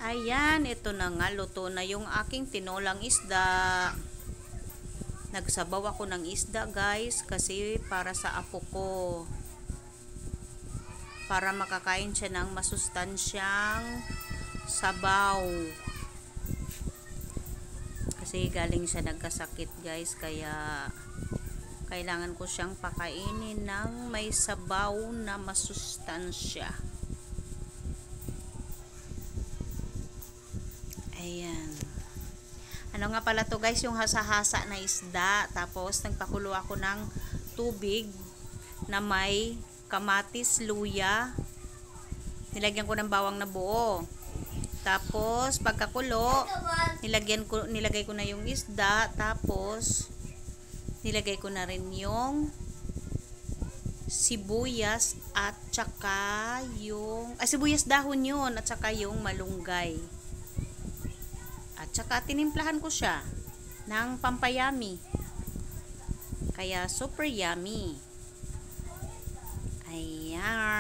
Ayan, ito na nga, luto na yung aking tinolang isda. Nagsabaw ako ng isda, guys, kasi para sa apo ko. Para makakain siya ng masustansyang sabaw. Kasi galing siya nagkasakit, guys, kaya kailangan ko siyang pakainin ng may sabaw na masustansya. Ayan. Ano nga pala to, guys, yung hasa-hasa na isda. Tapos nagpakulo ako ng tubig na may kamatis, luya. Nilagyan ko ng bawang na buo. Tapos pagkakulo, nilagay ko na yung isda. Tapos nilagay ko na rin yung sibuyas at saka yung sibuyas dahon yun at saka yung malunggay. At saka tinimplahan ko siya ng pampayami. Kaya super yummy. Ayan.